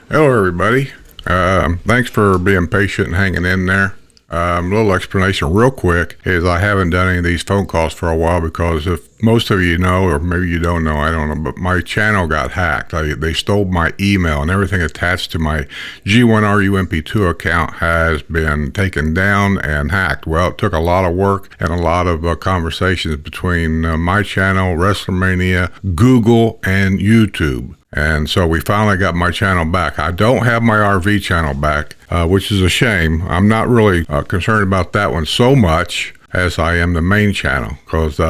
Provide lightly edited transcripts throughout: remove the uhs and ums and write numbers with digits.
Hello, everybody. Thanks for being patient and hanging in there. A little explanation real quick is I haven't done any of these phone calls for a while because if most of you know, or maybe you don't know, I don't know, but my channel got hacked. They stole my email and everything attached to my G1RUMP2 account has been taken down and hacked. Well, it took a lot of work and a lot of conversations between my channel, WrestleMania, Google, and YouTube. And so we finally got my channel back. I don't have my RV channel back, which is a shame. I'm not really concerned about that one so much as I am the main channel, because the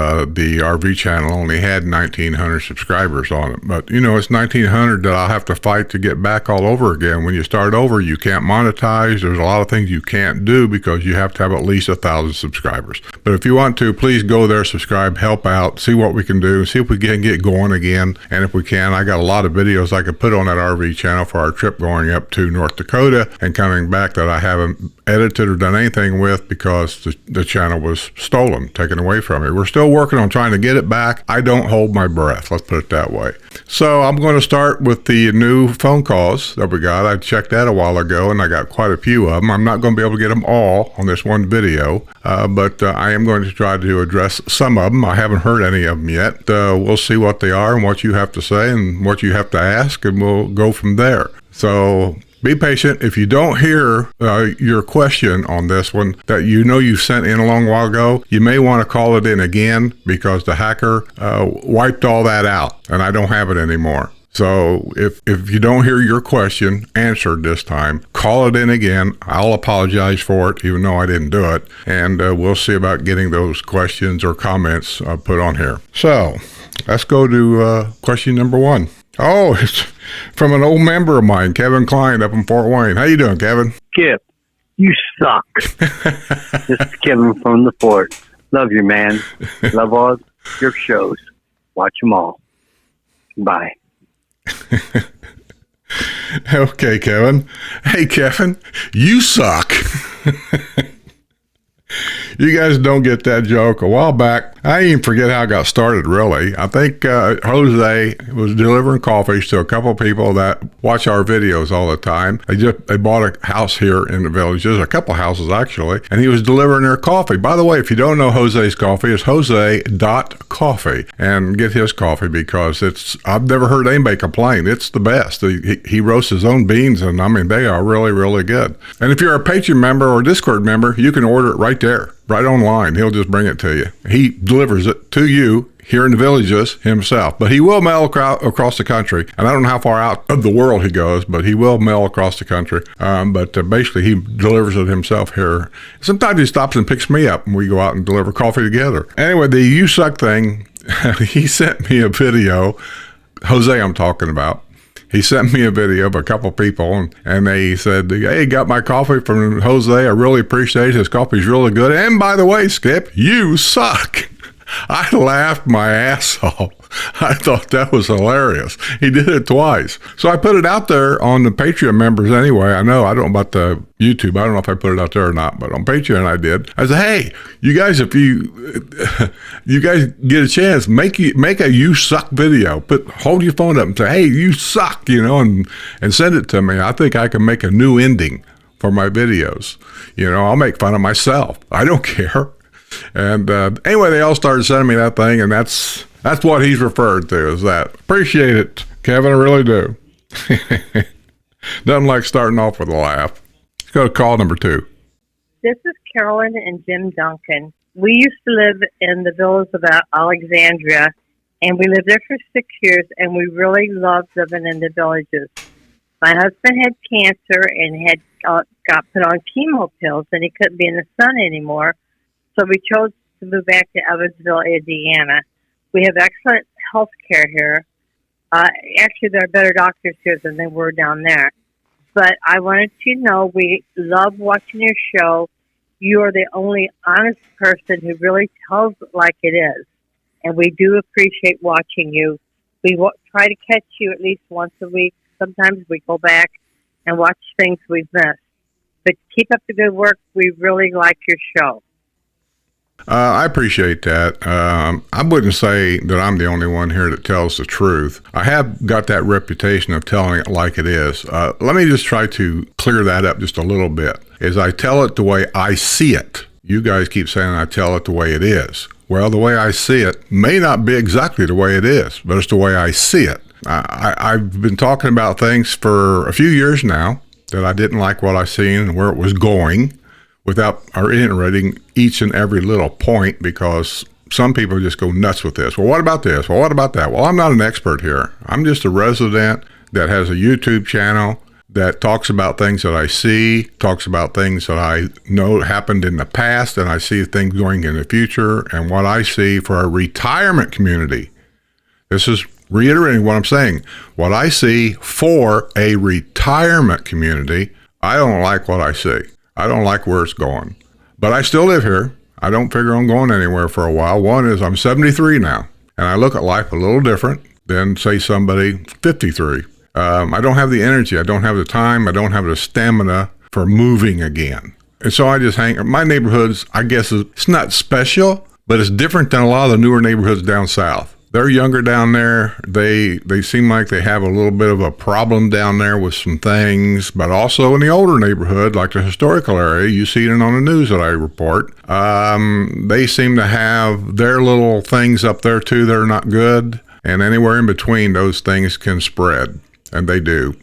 RV channel only had 1,900 subscribers on it. But, you know, it's 1,900 that I'll have to fight to get back all over again. When you start over, you can't monetize. There's a lot of things you can't do because you have to have at least 1,000 subscribers. But if you want to, please go there, subscribe, help out, see what we can do, see if we can get going again. And if we can, I got a lot of videos I could put on that RV channel for our trip going up to North Dakota and coming back that I haven't edited or done anything with because the channel was stolen, taken away from me. We're still working on trying to get it back. I don't hold my breath, let's put it that way. So I'm going to start with the new phone calls that we got. I checked that a while ago and I got quite a few of them. I'm not going to be able to get them all on this one video, but I am going to try to address some of them. I haven't heard any of them yet. We'll see what they are and what you have to say and what you have to ask, and we'll go from there. So be patient. If you don't hear your question on this one that you know you sent in a long while ago, you may want to call it in again because the hacker wiped all that out and I don't have it anymore. So if you don't hear your question answered this time, call it in again. I'll apologize for it, even though I didn't do it. And we'll see about getting those questions or comments put on here. So let's go to question number one. Oh, it's from an old member of mine, Kevin Klein up in Fort Wayne. How you doing, Kevin? Skip, you suck. This is Kevin from the fort. Love you, man. Love all your shows. Watch them all. Bye. Okay, Kevin. Hey, Kevin, you suck. You guys don't get that joke. A while back, I didn't even forget how I got started, really. I think Jose was delivering coffees to a couple of people that watch our videos all the time. They bought a house here in the village. There's a couple houses, actually, and he was delivering their coffee. By the way, if you don't know Jose's coffee, it's Jose.coffee, and get his coffee because I've never heard anybody complain. It's the best. He roasts his own beans, and I mean, they are really, really good. And if you're a Patreon member or Discord member, you can order it right there, right online. He'll just bring it to you. He delivers it to you here in the villages himself, but he will mail across the country. And I don't know how far out of the world he goes, but he will mail across the country. But basically he delivers it himself here. Sometimes he stops and picks me up and we go out and deliver coffee together. Anyway, the you suck thing, he sent me a video, Jose I'm talking about. He sent me a video of a couple people, and they said, hey, got my coffee from Jose. I really appreciate it. His coffee's really good. And by the way, Skip, you suck. I laughed my ass off. I thought that was hilarious. He did it twice. So I put it out there on the Patreon members anyway. I don't know about the YouTube. I don't know if I put it out there or not, but on Patreon I did. I said, hey, you guys, if you guys get a chance, make a you suck video. Hold your phone up and say, hey, you suck, and send it to me. I think I can make a new ending for my videos. I'll make fun of myself. I don't care. And anyway, they all started sending me that thing, and that's what he's referred to as that. Appreciate it, Kevin, I really do. Doesn't like starting off with a laugh. Let's go to call number 2. This is Carolyn and Jim Duncan. We used to live in the village of Alexandria, and we lived there for 6 years, and we really loved living in the villages. My husband had cancer and had got put on chemo pills, and he couldn't be in the sun anymore. So we chose to move back to Evansville, Indiana. We have excellent health care here. Actually, there are better doctors here than they were down there. But I wanted to know, we love watching your show. You are the only honest person who really tells it like it is. And we do appreciate watching you. We try to catch you at least once a week. Sometimes we go back and watch things we've missed. But keep up the good work. We really like your show. I appreciate that. I wouldn't say that I'm the only one here that tells the truth. I have got that reputation of telling it like it is. Let me just try to clear that up just a little bit. Is I tell it the way I see it. You guys keep saying I tell it the way it is. Well, the way I see it may not be exactly the way it is, but it's the way I see it. I've been talking about things for a few years now that I didn't like what I seen and where it was going without reiterating each and every little point, because some people just go nuts with this. Well, what about this? Well, what about that? Well, I'm not an expert here. I'm just a resident that has a YouTube channel that talks about things that I see, talks about things that I know happened in the past, and I see things going in the future, and what I see for a retirement community. This is reiterating what I'm saying. What I see for a retirement community, I don't like what I see. I don't like where it's going. But I still live here. I don't figure I'm going anywhere for a while. One is I'm 73 now, and I look at life a little different than, say, somebody 53. I don't have the energy. I don't have the time. I don't have the stamina for moving again. And so I just hang. My neighborhoods, I guess, it's not special, but it's different than a lot of the newer neighborhoods down south. They're younger down there. They seem like they have a little bit of a problem down there with some things, but also in the older neighborhood, like the historical area, you see it on the news that I report. They seem to have their little things up there too that are not good, and anywhere in between, those things can spread, and they do.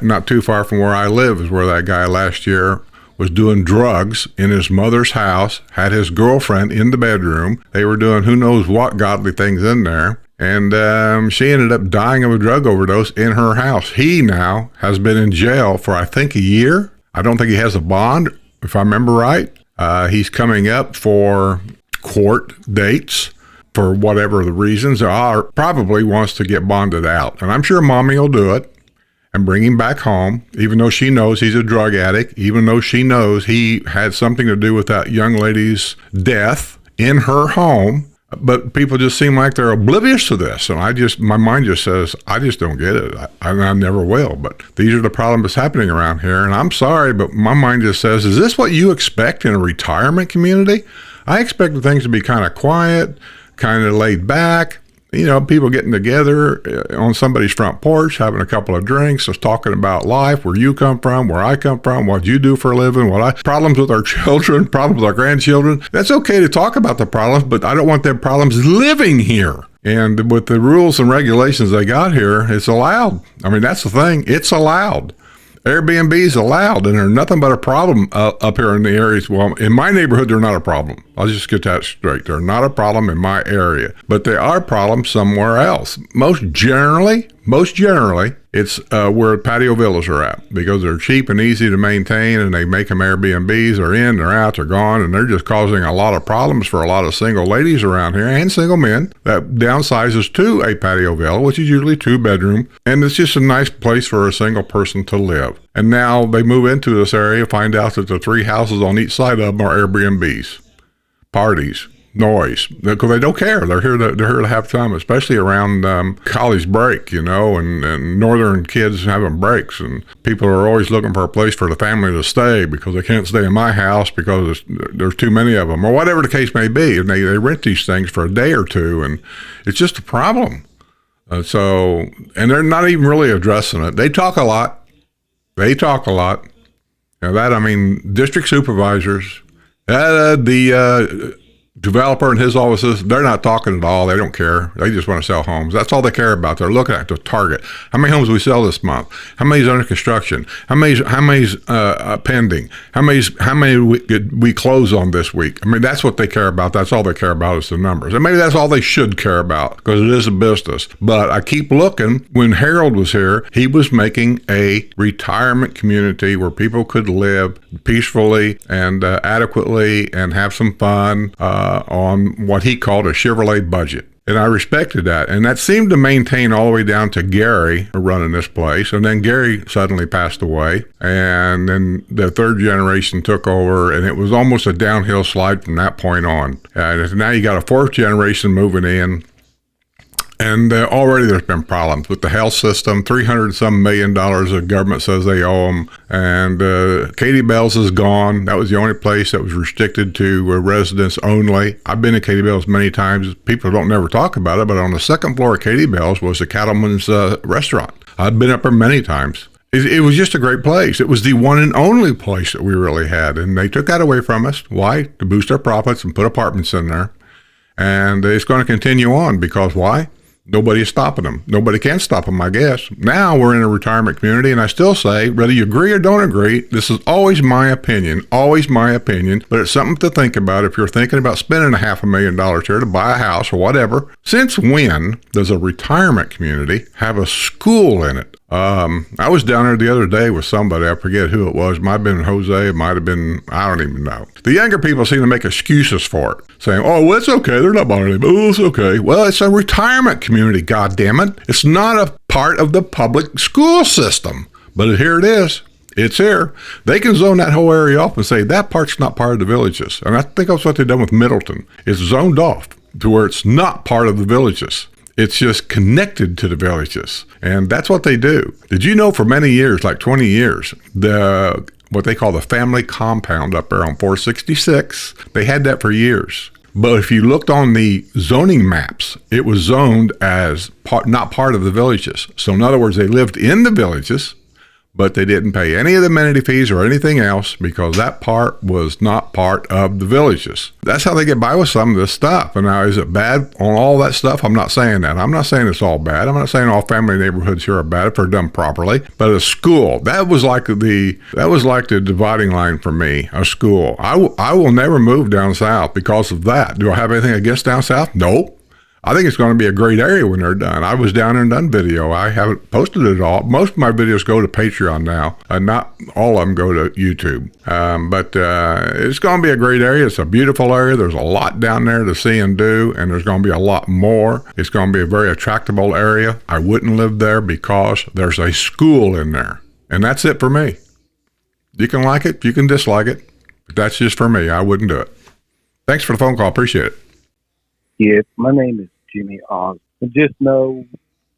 Not too far from where I live is where that guy last year was doing drugs in his mother's house, had his girlfriend in the bedroom. They were doing who knows what godly things in there. And she ended up dying of a drug overdose in her house. He now has been in jail for, I think, a year. I don't think he has a bond, if I remember right. He's coming up for court dates for whatever the reasons are. Probably wants to get bonded out. And I'm sure Mommy will do it and bring him back home, even though she knows he's a drug addict, even though she knows he had something to do with that young lady's death in her home. But people just seem like they're oblivious to this. And my mind just says, I just don't get it. I never will. But these are the problems that's happening around here. And I'm sorry, but my mind just says, is this what you expect in a retirement community? I expected things to be kind of quiet, kind of laid back. You know, people getting together on somebody's front porch, having a couple of drinks, just talking about life, where you come from, where I come from, what you do for a living, problems with our children, problems with our grandchildren. That's okay to talk about the problems, but I don't want them problems living here. And with the rules and regulations they got here, it's allowed. I mean, that's the thing. It's allowed. Airbnb is allowed, and they're nothing but a problem up here in the areas. Well, in my neighborhood, they're not a problem. I'll just get that straight. They're not a problem in my area, but they are problems somewhere else. Most generally, it's where patio villas are at, because they're cheap and easy to maintain, and they make them Airbnbs. They're in, they're out, they're gone, and they're just causing a lot of problems for a lot of single ladies around here and single men that downsizes to a patio villa, which is usually 2-bedroom, and it's just a nice place for a single person to live. And now they move into this area, find out that the 3 houses on each side of them are Airbnbs. Parties, noise, because they don't care. They're here to have fun, especially around college break, you know, and northern kids having breaks, and people are always looking for a place for the family to stay because they can't stay in my house because there's too many of them, or whatever the case may be. And they rent these things for a day or two, and it's just a problem. And they're not even really addressing it. They talk a lot. Now that, I mean, district supervisors, the developer and his offices, they're not talking at all. They don't care. They just want to sell homes. That's all they care about. They're looking at the target. How many homes we sell this month? How many's under construction? How many's pending? How many we close on this week? I mean, that's what they care about. That's all they care about is the numbers. And maybe that's all they should care about, because it is a business. But I keep looking. When Harold was here, he was making a retirement community where people could live peacefully and adequately and have some fun on what he called a Chevrolet budget. And I respected that. And that seemed to maintain all the way down to Gary running this place. And then Gary suddenly passed away. And then the 3rd generation took over. And it was almost a downhill slide from that point on. And now you got a 4th generation moving in. And already there's been problems with the health system. $300 some million the government says they owe them. And Katie Bell's is gone. That was the only place that was restricted to residents only. I've been to Katie Bell's many times. People don't never talk about it, but on the second floor of Katie Bell's was the Cattleman's restaurant. I've been up there many times. It was just a great place. It was the one and only place that we really had. And they took that away from us. Why? To boost our profits and put apartments in there. And it's going to continue on because why? Nobody's stopping them. Nobody can stop them, I guess. Now we're in a retirement community, and I still say, whether you agree or don't agree, this is always my opinion, but it's something to think about if you're thinking about spending $500,000 here to buy a house or whatever. Since when does a retirement community have a school in it? I was down there the other day with somebody. I forget who it was. Might have been Jose. It might have been, I don't even know. The younger people seem to make excuses for it, saying, oh, well, it's okay. They're not bothering me. Oh, it's okay. Well, it's a retirement community, goddammit. It's not a part of the public school system. But here it is. It's here. They can zone that whole area off and say that part's not part of the villages. And I think that's what they've done with Middleton. It's zoned off to where it's not part of the villages. It's just connected to the villages. And that's what they do. Did you know for many years, like 20 years, what they call the family compound up there on 466, they had that for years. But if you looked on the zoning maps, it was zoned as not part of the villages. So in other words, they lived in the villages, but they didn't pay any of the amenity fees or anything else because that part was not part of the villages. That's how they get by with some of this stuff. And now, is it bad on all that stuff? I'm not saying that. I'm not saying it's all bad. I'm not saying all family neighborhoods here are bad if they're done properly. But a school, that was like the dividing line for me, a school. I will never move down south because of that. Do I have anything against down south? No. I think it's going to be a great area when they're done. I was down there and done video. I haven't posted it all. Most of my videos go to Patreon now, and not all of them go to YouTube. But it's going to be a great area. It's a beautiful area. There's a lot down there to see and do, and there's going to be a lot more. It's going to be a very attractable area. I wouldn't live there because there's a school in there, and that's it for me. You can like it, you can dislike it, but that's just for me. I wouldn't do it. Thanks for the phone call. Appreciate it. Yes, my name is Jimmy Oz. And just know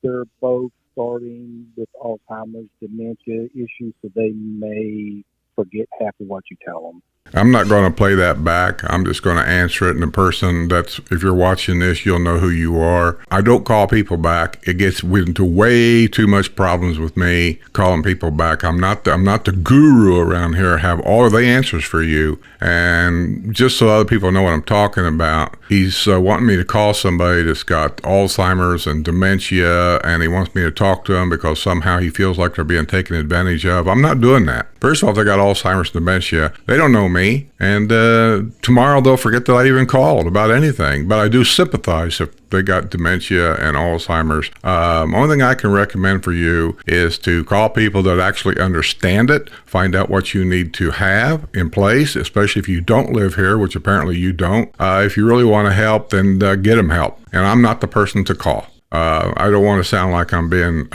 they're both starting with Alzheimer's, dementia issues, so they may forget half of what you tell them. I'm not going to play that back. I'm just going to answer it. And the person if you're watching this, you'll know who you are. I don't call people back. It gets into way too much problems with me calling people back. I'm not the guru around here. I have all of the answers for you. And just so other people know what I'm talking about, he's wanting me to call somebody that's got Alzheimer's and dementia, and he wants me to talk to them because somehow he feels like they're being taken advantage of. I'm not doing that. First of all, if they got Alzheimer's and dementia, they don't know me. And tomorrow they'll forget that I even called about anything. But I do sympathize if they got dementia and Alzheimer's. Only thing I can recommend for you is to call people that actually understand it, find out what you need to have in place, especially if you don't live here, which apparently you don't. If you really want to help, then get them help. And I'm not the person to call. I don't want to sound like I'm being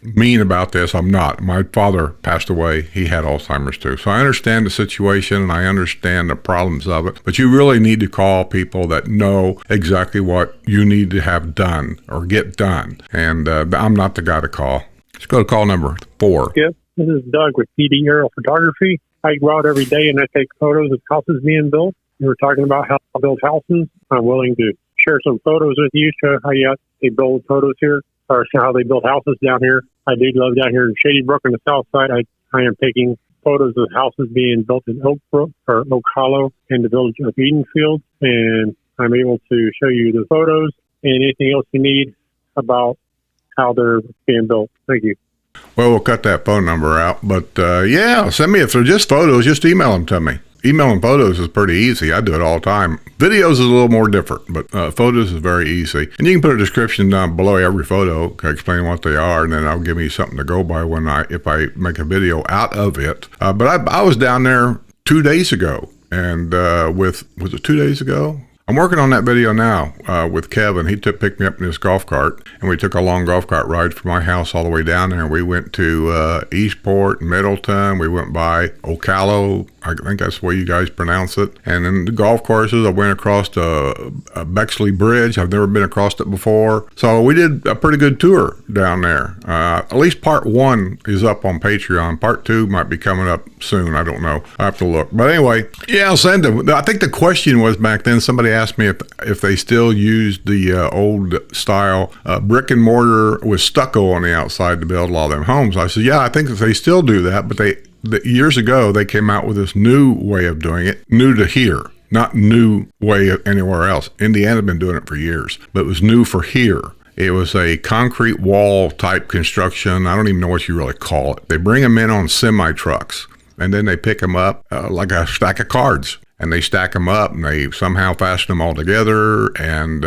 mean about this. I'm not. My father passed away. He had Alzheimer's too. So I understand the situation and I understand the problems of it. But you really need to call people that know exactly what you need to have done or get done. And I'm not the guy to call. Let's go to call number 4. Yes, this is Doug with PD Aerial Photography. I go out every day and I take photos of houses being built. We were talking about how to build houses. I'm willing to share some photos with you, show how they build photos here, or how they build houses down here. I do love down here in Shady Brook on the south side. I am taking photos of houses being built in Oak Brook or Oak Hollow in the village of Edenfield, and I'm able to show you the photos and anything else you need about how they're being built. Thank you. Well, we'll cut that phone number out, but yeah, send me, if they're just photos, just email them to me. Emailing photos is pretty easy. I do it all the time. Videos is a little more different, but photos is very easy. And you can put a description down below every photo, explain what they are, and then I'll give me something to go by if I make a video out of it. But I was down there 2 days ago, and was it 2 days ago? I'm working on that video now with Kevin. He picked me up in his golf cart, and we took a long golf cart ride from my house all the way down there. We went to Eastport, Middleton. We went by Ocala. I think that's the way you guys pronounce it. And then the golf courses, I went across a Bexley Bridge. I've never been across it before. So we did a pretty good tour down there. At least part 1 is up on Patreon. Part 2 might be coming up soon. I don't know. I have to look. But anyway, yeah, I'll send them. I think the question was back then, somebody asked me if they still used the old style brick and mortar with stucco on the outside to build a lot of them homes. I said, yeah, I think that they still do that, but years ago, they came out with this new way of doing it, new to here, not new way anywhere else. Indiana had been doing it for years, but it was new for here. It was a concrete wall type construction. I don't even know what you really call it. They bring them in on semi trucks, and then they pick them up like a stack of cards, and they stack them up, and they somehow fasten them all together, and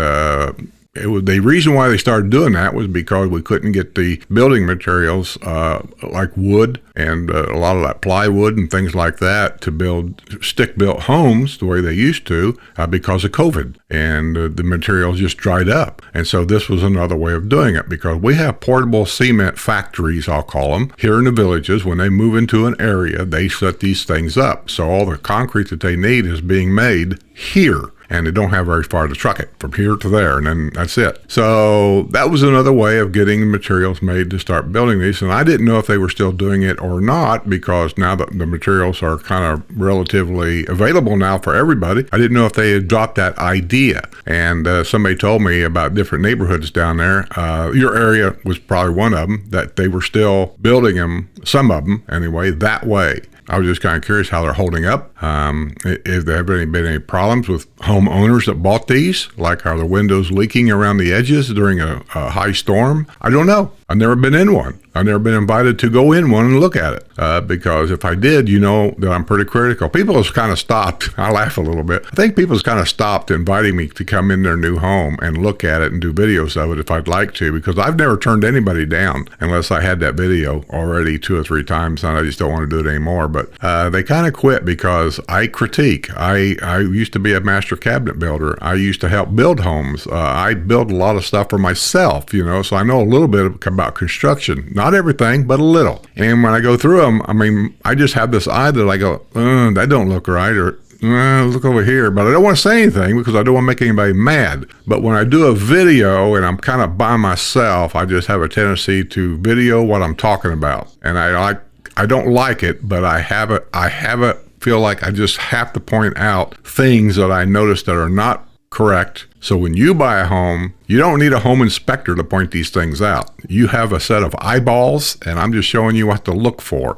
the reason why they started doing that was because we couldn't get the building materials like wood and a lot of that plywood and things like that to build stick-built homes the way they used to because of COVID. And the materials just dried up. And so this was another way of doing it, because we have portable cement factories, I'll call them, here in the villages. When they move into an area, they set these things up. So all the concrete that they need is being made here. And they don't have very far to truck it from here to there, and then that's it. So that was another way of getting materials made to start building these. And I didn't know if they were still doing it or not, because now that the materials are kind of relatively available now for everybody, I didn't know if they had dropped that idea. And somebody told me about different neighborhoods down there. Your area was probably one of them, that they were still building them, some of them anyway, that way. I was just kind of curious how they're holding up. If there have been any problems with homeowners that bought these, like are the windows leaking around the edges during a high storm? I don't know. I've never been in one. I've never been invited to go in one and look at it, because if I did, you know that I'm pretty critical. People have kind of stopped. I laugh a little bit. I think people's kind of stopped inviting me to come in their new home and look at it and do videos of it if I'd like to, because I've never turned anybody down unless I had that video already 2 or 3 times, and I just don't want to do it anymore. But they kind of quit because I critique. I used to be a master cabinet builder. I used to help build homes. I build a lot of stuff for myself, so I know a little bit about construction. Not everything, but a little. And when I go through them, I mean, I just have this eye that I go, that don't look right, or look over here. But I don't want to say anything because I don't want to make anybody mad. But when I do a video and I'm kind of by myself, I just have a tendency to video what I'm talking about. And I don't like it, but I have it feel like I just have to point out things that I notice that are not correct. So when you buy a home, you don't need a home inspector to point these things out. You have a set of eyeballs, and I'm just showing you what to look for.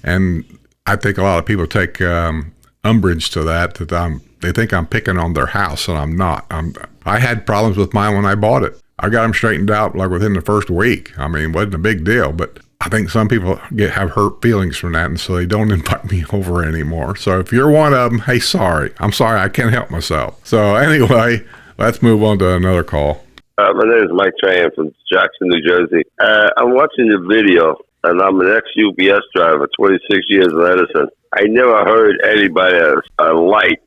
And I think a lot of people take umbrage to that they think I'm picking on their house, and I'm not. I had problems with mine when I bought it. I got them straightened out like within the first week. I mean, it wasn't a big deal, but I think some people have hurt feelings from that, and so they don't invite me over anymore. So if you're one of them, hey, sorry. I'm sorry, I can't help myself. So anyway, let's move on to another call. My name is Mike Tran from Jackson, New Jersey. I'm watching your video, and I'm an ex-UPS driver, 26 years in Edison. I never heard anybody at a light,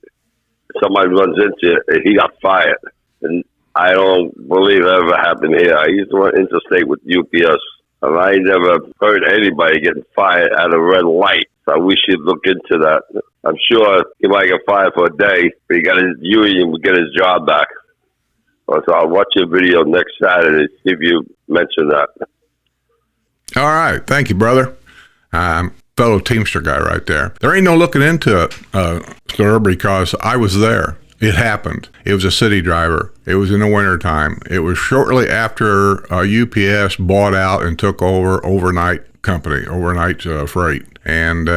somebody runs into it, he got fired. And I don't believe it ever happened here. I used to run interstate with UPS, and I never heard anybody getting fired at a red light. So we should look into that. I'm sure he might get fired for a day, but he got his union would get his job back. So I'll watch your video next Saturday if you mention that. All right. Thank you, brother. Fellow Teamster guy right there. There ain't no looking into it, sir, because I was there. It happened. It was a city driver. It was in the wintertime. It was shortly after UPS bought out and took over overnight freight. And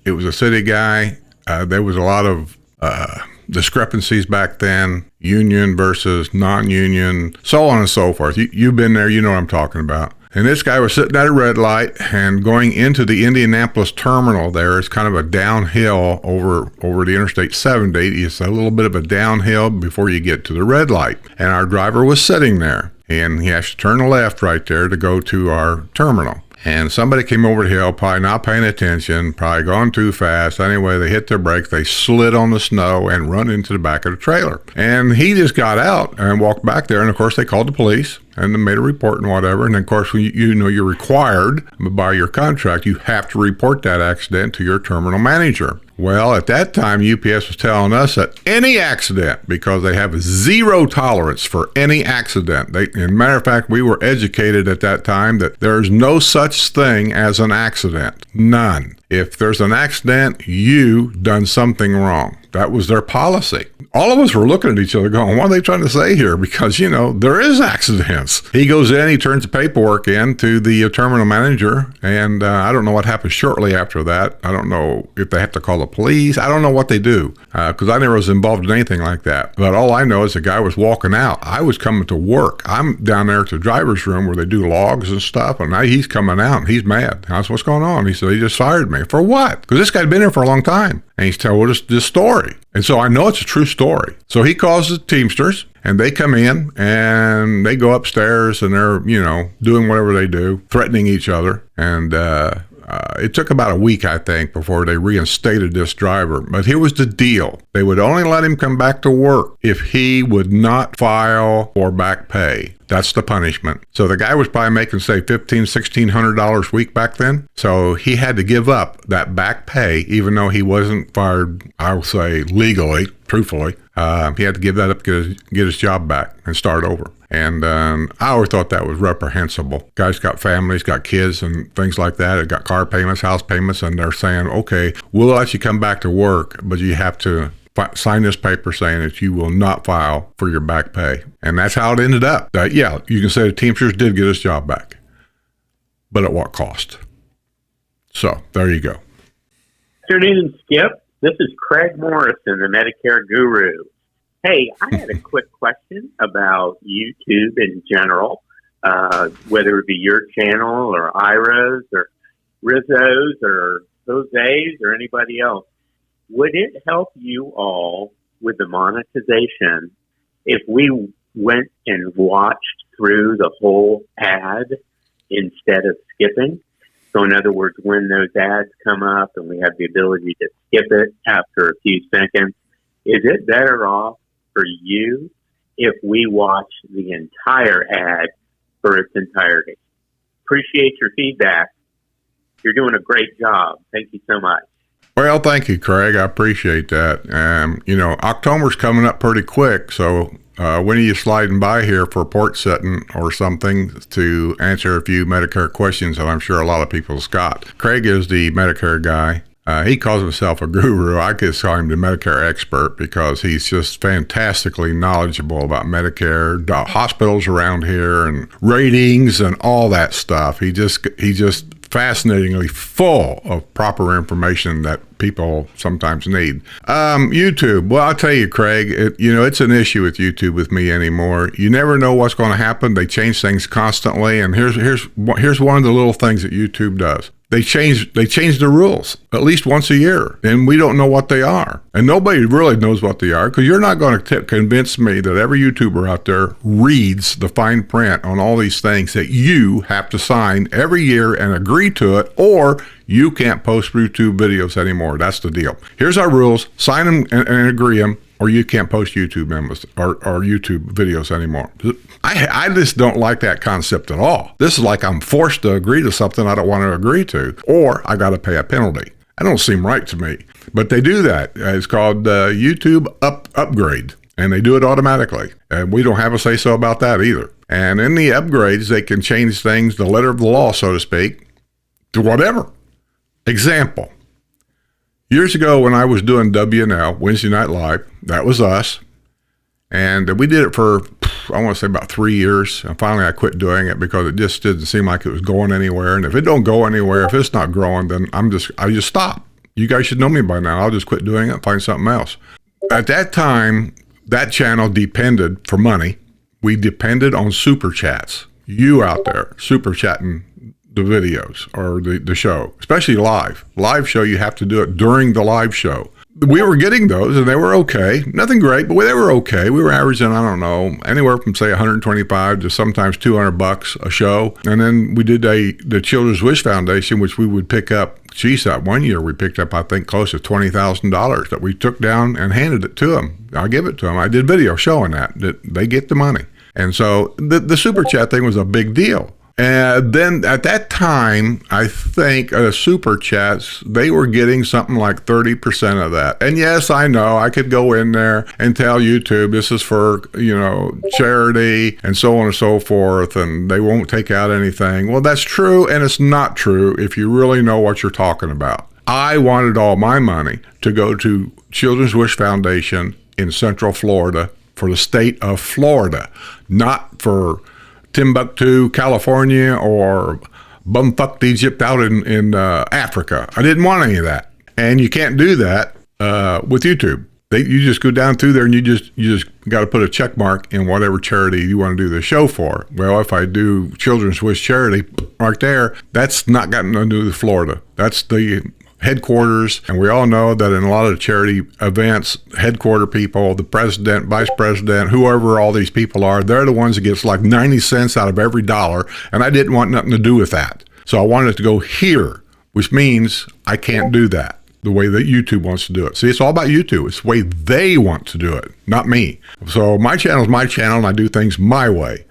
it was a city guy. There was a lot of discrepancies back then, union versus non-union, so on and so forth. You've been there, you know what I'm talking about. And this guy was sitting at a red light and going into the Indianapolis terminal there. It's kind of a downhill over the Interstate 70. It's a little bit of a downhill before you get to the red light. And our driver was sitting there, and he has to turn left right there to go to our terminal. And somebody came over the hill, probably not paying attention, probably going too fast. Anyway, they hit their brakes, they slid on the snow and run into the back of the trailer. And he just got out and walked back there. And of course, they called the police and they made a report and whatever. And of course, when you're required by your contract, you have to report that accident to your terminal manager. Well, at that time, UPS was telling us that any accident, because they have zero tolerance for any accident. And matter of fact, we were educated at that time that there's no such thing as an accident. None. If there's an accident, you've done something wrong. That was their policy. All of us were looking at each other going, what are they trying to say here? Because, there is accidents. He goes in, he turns the paperwork in to the terminal manager, and I don't know what happens shortly after that. I don't know if they have to call the police. I don't know what they do, because I never was involved in anything like that. But all I know is the guy was walking out. I was coming to work. I'm down there at the driver's room where they do logs and stuff, and now he's coming out, and he's mad. I said, what's going on? He said, he just fired me. For what? Because this guy'd been here for a long time. And he's telling us this story. And so I know it's a true story. So he calls the Teamsters, and they come in, and they go upstairs, and they're, doing whatever they do, threatening each other. And it took about a week, I think, before they reinstated this driver. But here was the deal. They would only let him come back to work if he would not file for back pay. That's the punishment. So the guy was probably making, say, $1,500, $1,600 a week back then. So he had to give up that back pay, even though he wasn't fired, I would say, legally, truthfully. He had to give that up to get his job back and start over. And I always thought that was reprehensible. Guys got families, got kids and things like that. They got car payments, house payments, and they're saying, okay, we'll let you come back to work, but you have to sign this paper saying that you will not file for your back pay. And that's how it ended up. Yeah, you can say the Teamsters did get his job back, but at what cost? So there you go. Afternoon, Skip. This is Craig Morrison, the Medicare guru. Hey, I had a quick question about YouTube in general, whether it be your channel or Ira's or Rizzo's or Jose's or anybody else. Would it help you all with the monetization if we went and watched through the whole ad instead of skipping? So in other words, when those ads come up and we have the ability to skip it after a few seconds, is it better off for you if we watch the entire ad for its entirety? Appreciate your feedback. You're doing a great job. Thank you so much. Well, thank you, Craig. I appreciate that. October's coming up pretty quick, so when are you sliding by here for port setting or something to answer a few Medicare questions that I'm sure a lot of people's got? Craig is the Medicare guy. He calls himself a guru. I could call him the Medicare expert because he's just fantastically knowledgeable about Medicare, hospitals around here, and ratings and all that stuff. He just fascinatingly full of proper information that people sometimes need. YouTube. Well, I'll tell you, Craig, it's an issue with YouTube with me anymore. You never know what's going to happen. They change things constantly, and here's one of the little things that YouTube does. They change the rules at least once a year, and we don't know what they are. And nobody really knows what they are, because you're not going to convince me that every YouTuber out there reads the fine print on all these things that you have to sign every year and agree to it, or you can't post YouTube videos anymore. That's the deal. Here's our rules. Sign them and agree them, or you can't post YouTube members or YouTube videos anymore. I just don't like that concept at all. This is like I'm forced to agree to something I don't want to agree to, or I got to pay a penalty. That don't seem right to me. But they do that. It's called YouTube upgrade, and they do it automatically. And we don't have a say-so about that either. And in the upgrades, they can change things, the letter of the law, so to speak, to whatever. Example. Years ago when I was doing WNL, Wednesday Night Live, that was us. And we did it for, I want to say about 3 years. And finally I quit doing it because it just didn't seem like it was going anywhere. And if it don't go anywhere, if it's not growing, then I just stop. You guys should know me by now. I'll just quit doing it and find something else. At that time, that channel depended for money. We depended on super chats. You out there, super chatting the videos or the show, especially live show. You have to do it during the live show. we were getting those, and they were okay. Nothing great, but they were okay. We were averaging, I don't know, anywhere from say 125 to sometimes $200 a show. And then we did the Children's Wish Foundation, which we would pick up. Geez, that one year we picked up, I think, close to $20,000 that we took down and handed it to them. I give it to them. I did video showing that they get the money. And so the super chat thing was a big deal. And then at that time, I think super chats, they were getting something like 30% of that. And yes, I know I could go in there and tell YouTube this is for, charity and so on and so forth, and they won't take out anything. Well, that's true, and it's not true if you really know what you're talking about. I wanted all my money to go to Children's Wish Foundation in Central Florida for the state of Florida, not for Timbuktu, California, or bumfucked Egypt out in Africa. I didn't want any of that. And you can't do that with YouTube. You just go down through there and you just got to put a check mark in whatever charity you want to do the show for. Well, if I do Children's Wish Charity right there, that's not got nothing to do with Florida. That's the headquarters, and we all know that in a lot of charity events, headquarter people, the president, vice president, whoever all these people are, they're the ones that gets like 90 cents out of every dollar, and I didn't want nothing to do with that. So I wanted it to go here, which means I can't do that the way that YouTube wants to do it. See, it's all about YouTube. It's the way they want to do it, not me. So my channel is my channel, and I do things my way.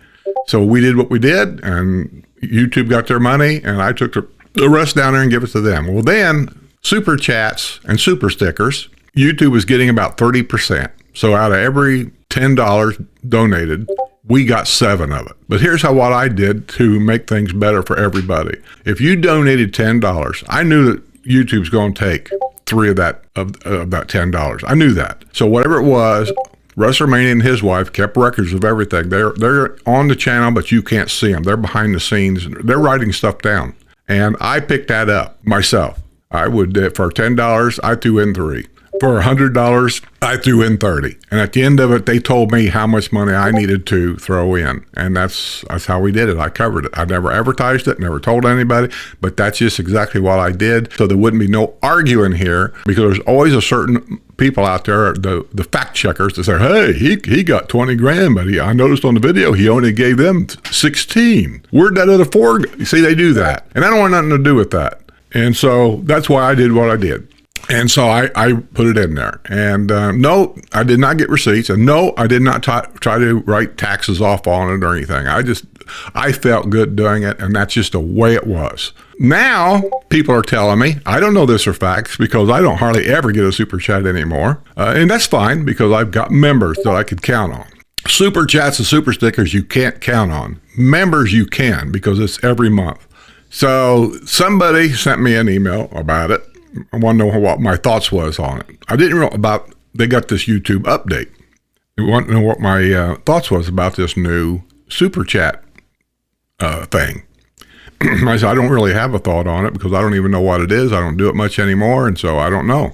So we did what we did, and YouTube got their money, and I took the rest down there and give it to them. Well, then super chats and super stickers, YouTube was getting about 30%. So out of every $10 donated, we got 7 of it. But here's what I did to make things better for everybody. If you donated $10, I knew that YouTube's going to take 3 of that $10. I knew that. So whatever it was, Russ Romania and his wife kept records of everything. They're on the channel, but you can't see them. They're behind the scenes. They're writing stuff down. And I picked that up myself. I would, for $10, I threw in 3. For $100, I threw in 30. And at the end of it, they told me how much money I needed to throw in. And that's how we did it. I covered it. I never advertised it, never told anybody, but that's just exactly what I did. So there wouldn't be no arguing here, because there's always a certain people out there, the fact checkers, that say, hey, he got 20 grand, but I noticed on the video he only gave them 16. Where'd that other 4 go? You see, they do that. And I don't want nothing to do with that. And so that's why I did what I did. And so I put it in there. And no, I did not get receipts. And no, I did not try to write taxes off on it or anything. I felt good doing it, and that's just the way it was. Now, people are telling me, I don't know this for facts, because I don't hardly ever get a super chat anymore. And that's fine, because I've got members that I could count on. Super chats and super stickers you can't count on. Members you can, because it's every month. So somebody sent me an email about it. I want to know what my thoughts was on it. I didn't know they got this YouTube update. I want to know what my thoughts was about this new super chat thing. I said, I don't really have a thought on it, because I don't even know what it is. I don't do it much anymore, and so I don't know.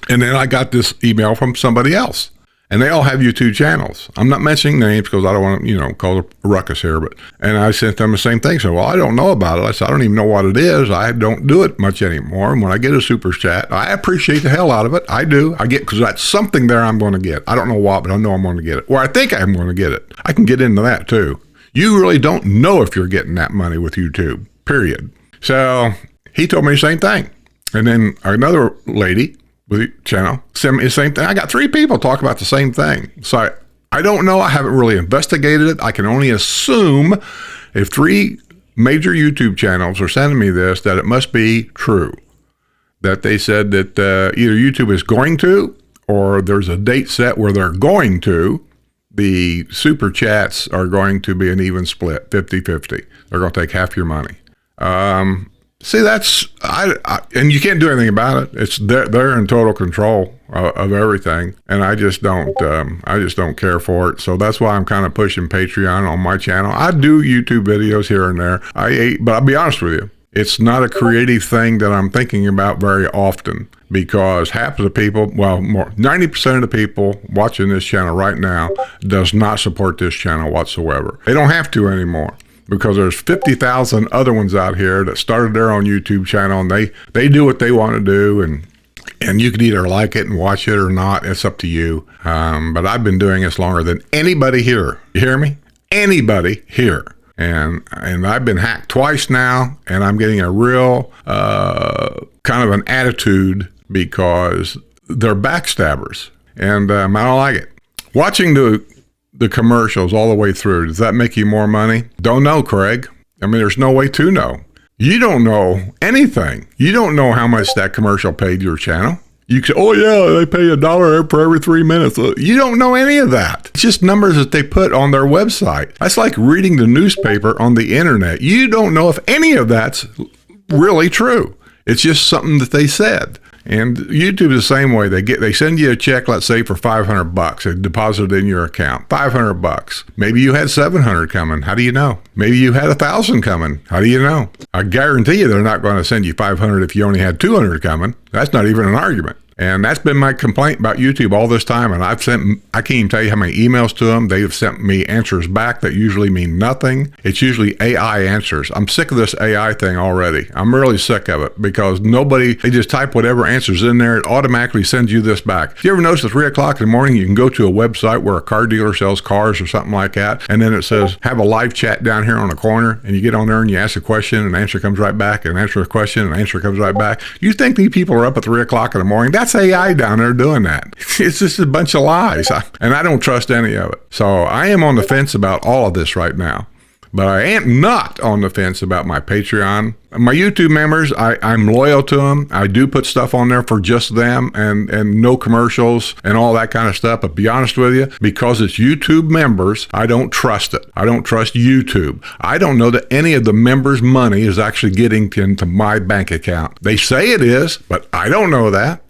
And then I got this email from somebody else. And they all have YouTube channels. I'm not mentioning names because I don't want to, cause a ruckus here. And I sent them the same thing. So, well, I don't know about it. I said, I don't even know what it is. I don't do it much anymore. And when I get a super chat, I appreciate the hell out of it. I do. I get, because that's something there I'm going to get. I don't know what, but I know I'm going to get it. Or I think I'm going to get it. I can get into that too. You really don't know if you're getting that money with YouTube, period. So he told me the same thing. And then another lady with the channel sent me the same thing. I got 3 people talk about the same thing. So I don't know. I haven't really investigated it. I can only assume if 3 major YouTube channels are sending me this, that it must be true. That they said that either YouTube is going to, or there's a date set where they're going to. The super chats are going to be an even split, 50-50. They're going to take half your money. See, that's, and you can't do anything about it. It's they're in total control of everything, and I just don't care for it. So that's why I'm kind of pushing Patreon on my channel. I do YouTube videos here and there. But I'll be honest with you, it's not a creative thing that I'm thinking about very often, because half of the people, 90% of the people watching this channel right now does not support this channel whatsoever. They don't have to anymore, because there's 50,000 other ones out here that started their own YouTube channel, and they do what they want to do, and And you can either like it and watch it or not. It's up to you. But I've been doing this longer than anybody here. You hear me? Anybody here. And I've been hacked twice now, and I'm getting a real kind of an attitude because they're backstabbers, and I don't like it. Watching the commercials all the way through, does that make you more money? Don't know, Craig. I mean, there's no way to know. You don't know anything. You don't know how much that commercial paid your channel. You say, oh yeah, they pay $1 for every 3 minutes. You don't know any of that. It's just numbers that they put on their website. That's like reading the newspaper on the internet. You don't know if any of that's really true. It's just something that they said. And YouTube is the same way. They send you a check, let's say for $500. They deposit it in your account. $500. Maybe you had 700 coming. How do you know? Maybe you had 1,000 coming. How do you know? I guarantee you they're not going to send you 500 if you only had 200 coming. That's not even an argument. And that's been my complaint about YouTube all this time. And I can't even tell you how many emails to them. They have sent me answers back that usually mean nothing. It's usually AI answers. I'm sick of this AI thing already. I'm really sick of it because they just type whatever answers in there. It automatically sends you this back. If you ever notice at 3 o'clock in the morning, you can go to a website where a car dealer sells cars or something like that. And then it says, have a live chat down here on the corner. And you get on there and you ask a question and the answer comes right back, and answer a question and the answer comes right back. You think these people are up at 3 o'clock in the morning? That's AI down there doing that. It's just a bunch of lies, and I don't trust any of it. So I am on the fence about all of this right now, but I am not on the fence about my Patreon. My YouTube members, I'm loyal to them. I do put stuff on there for just them and no commercials and all that kind of stuff. But be honest with you, because it's YouTube members, I don't trust it. I don't trust YouTube. I don't know that any of the members' money is actually getting into my bank account. They say it is, but I don't know that.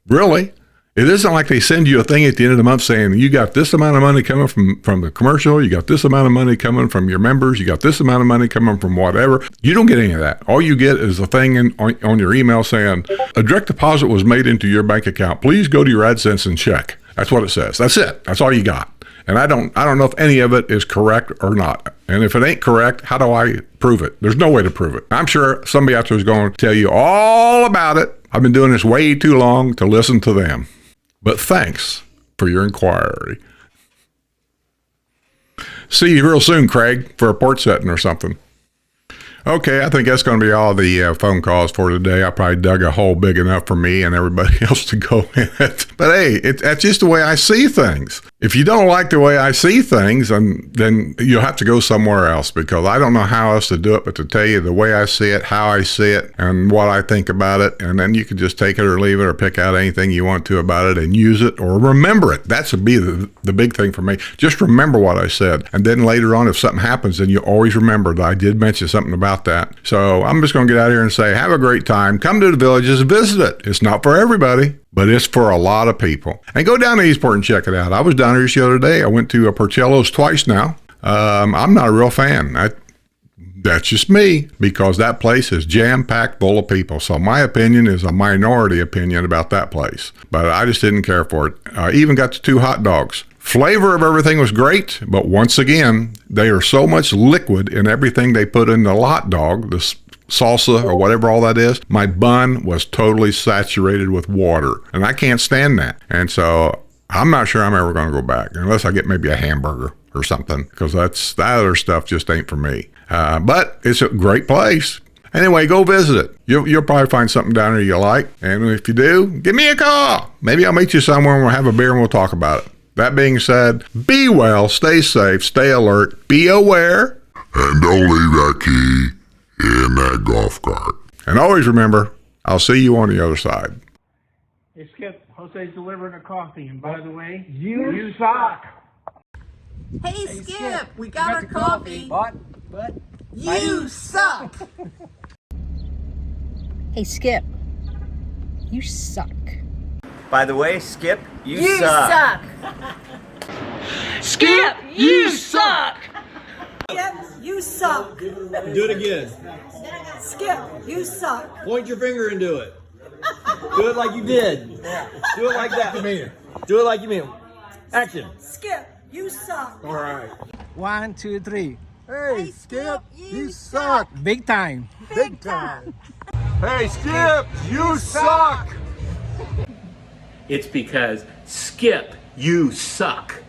Really? It isn't like they send you a thing at the end of the month saying, you got this amount of money coming from the commercial, you got this amount of money coming from your members, you got this amount of money coming from whatever. You don't get any of that. All you get is a thing on your email saying, a direct deposit was made into your bank account. Please go to your AdSense and check. That's what it says. That's it. That's all you got. And I don't know if any of it is correct or not. And if it ain't correct, how do I prove it? There's no way to prove it. I'm sure somebody out there is going to tell you all about it. I've been doing this way too long to listen to them. But thanks for your inquiry. See you real soon, Craig, for a port setting or something. Okay, I think that's going to be all the phone calls for today. I probably dug a hole big enough for me and everybody else to go in it. But hey, that's just the way I see things. If you don't like the way I see things, then you'll have to go somewhere else, because I don't know how else to do it but to tell you the way I see it, how I see it, and what I think about it. And then you can just take it or leave it, or pick out anything you want to about it and use it or remember it. That should be the big thing for me. Just remember what I said. And then later on, if something happens, then you always remember that I did mention something about that. So I'm just going to get out here and say, have a great time. Come to the villages, visit it. It's not for everybody, but it's for a lot of people. And go down to Eastport and check it out. I was down here the other day. I went to Porcello's twice now. I'm not a real fan. That's just me, because that place is jam-packed full of people. So my opinion is a minority opinion about that place. But I just didn't care for it. I even got the 2 hot dogs. Flavor of everything was great, but once again, they are so much liquid in everything they put in the hot dog, the salsa or whatever all that is. My bun was totally saturated with water, and I can't stand that. And so I'm not sure I'm ever going to go back, unless I get maybe a hamburger or something, because that other stuff just ain't for me. But it's a great place. Anyway, go visit it. You'll probably find something down there you like. And if you do, give me a call. Maybe I'll meet you somewhere and we'll have a beer and we'll talk about it. That being said, be well, stay safe, stay alert, be aware. And don't leave that key in that golf cart. And always remember, I'll see you on the other side. Hey, Skip, Jose's delivering a coffee. And by the way, you suck. Hey, Skip, we got our coffee. But You suck. Hey, Skip, you suck. By the way, Skip, you suck. Skip, you suck. Skip, you suck. Do it again. Skip, you suck. Point your finger and do it. Do it like you did. Do it like that. Do it like you mean. Action. Skip, you suck. All right. 1, 2, 3. Hey, Skip, you suck. Big time. Big time. Hey, Skip, you suck. It's because, Skip, you suck.